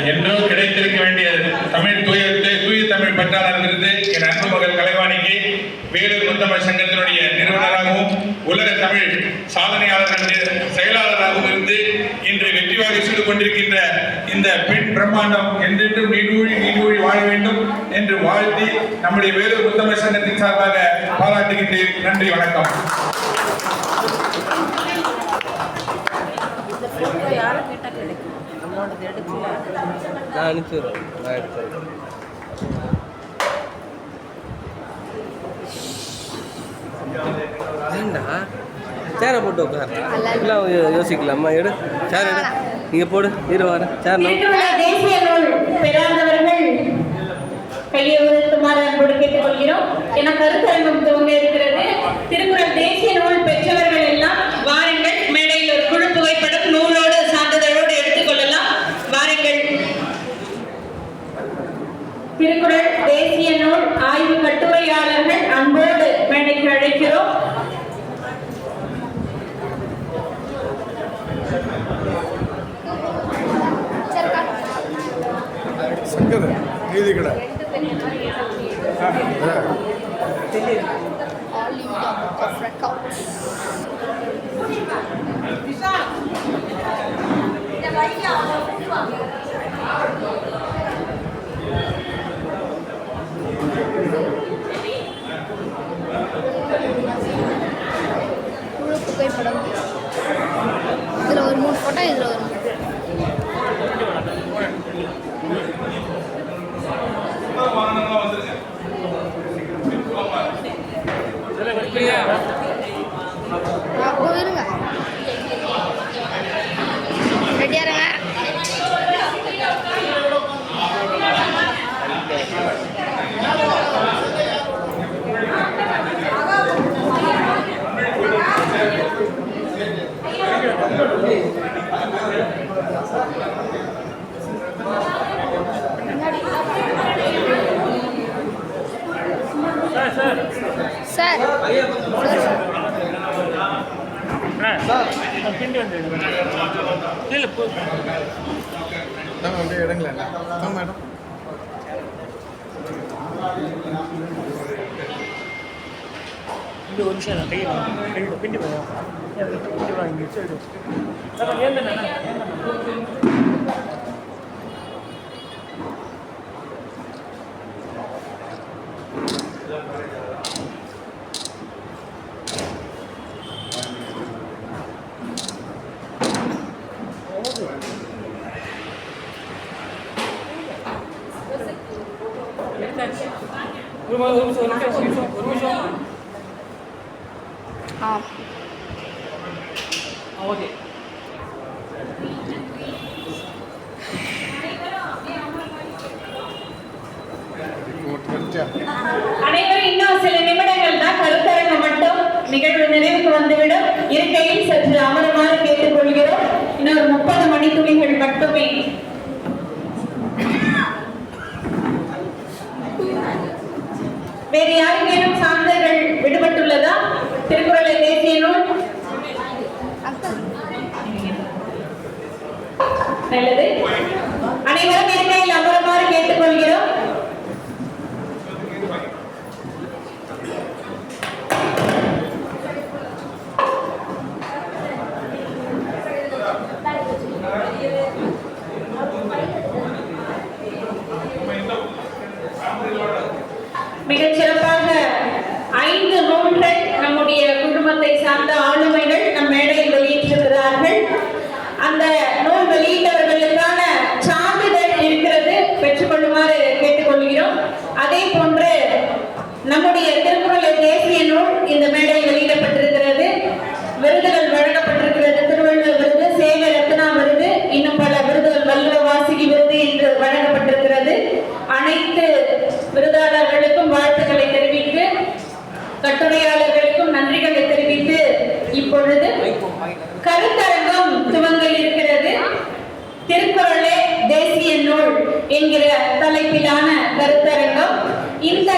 என்றோ கிடைத்திருக்க வேண்டிய தமிழ் தூய தமிழ் பற்றாளர் விருது என் அன்பு மகள் கலைவாணிக்கு வேலூர் முத்தமிழ் சங்கத்தினுடைய நிறுவனராகவும் உலக தமிழ் சாதனையாளர்கள் செயலாளராகவும் இருந்து இன்று வெற்றி வாகை செய்து கொண்டிருக்கின்ற இந்த பெண் பிரம்மாண்டம் என்றென்றும் நீடூழி வாழ வேண்டும் என்று வாழ்த்தி நம்முடைய வேலூர் முத்தமிழ் சங்கத்தின் சார்பாக பாராட்டுகின்றேன். நன்றி, வணக்கம். நான் அனுப்பிச்சுடுறேன். நான் எடுத்துறேன். ஏண்டா சேரை போட்டு உட்கார யோசிக்கலாமா? எடு சேர் எடு, நீங்க போடு, இரு வர சேர். தேசிய நூல் பெறாதவர்கள் கையை உயர்த்துமாறு அன்போடு கேட்டுக்கொள்கிறோம். என கருத்தரங்கம் துவங்க இருக்கிறது. திருக்குறள் தேசிய நூல் பெற்றவர்கள் எல்லாம் வாருங்கள். மேடையில் ஒரு குழு புகைப்படம் நூலோடு சான்றிதழோடு எடுத்துக்கொள்ளலாம். வாருங்கள். திருக்குறள் தேசிய நூல் ஆய்வு கட்டுரையாளர்கள் அன்போடு மேடைக்கு அழைக்கிறோம். புகைப்படம் இதுல ஒரு 3 போட்டோ, இதுல ஒரு இருங்க. ரெடியா இருங்க. சார் அப்படியே இடங்களா மேடம். ஒரு நிமிஷம் கையை பிண்டி போயிடும். வாங்கி சரி ஓகே. அனைவரும் இன்னும் சில நிமிடங்கள் தான், கருத்தரங்கம் மட்டும் நிகழ்வு நிறைவுக்கு வந்துவிடும். இருக்கையில் சற்று அமருமாறு கேட்டுக்கொள்கிறோம். இன்னொரு 30 மணித்துளிகள் மட்டுமே. வேறு யாருக்கேனும் சான்றிதழ்கள் விடுபட்டுள்ளதா? திருக்குறளை தேசிய நூல் நல்லது. அனைவரும் இருக்கையில் அமருமாறு கேட்டுக்கொள்கிறோம். மிகச் சிறப்பாக 5 நூல்கள் நம்முடைய குடும்பத்தை சார்ந்த ஆளுமைகள் நம் மேடையில் வெளியிட்டிருக்கிறார்கள். அந்த நூல் வெளியிட்டவர்களுக்கான சான்றிதழ் இருக்கிறது, பெற்றுக்கொள்ளுமாறு கேட்டுக்கொள்கிறோம். அதே போன்று நம்முடைய திருக்குறளை தேசிய நூல் இந்த மேடையில் வெளியிடப்பட்டிருக்கிறது. விருதுகள் வழங்கப்பட்டிருக்கிறது. திருவள்ளுவர் விருது, சேவை ரத்னா விருது, இன்னும் பல விருதுகள், வள்ளுவ வாசிகி விருது என்று வழங்கப்பட்டிருக்கிறது. அனைத்து விருதாளர்களுக்கும் வாழ்த்துக்களை தெரிவித்து, கட்டுரையாளர்களுக்கும் நன்றிகளை தெரிவித்து இப்பொழுது கருத்தரங்கம் துவங்க இருக்கிறது. திருக்குறளே தேசிய நூல் என்கிற தலைப்பிலான கருத்தரங்கம். இந்த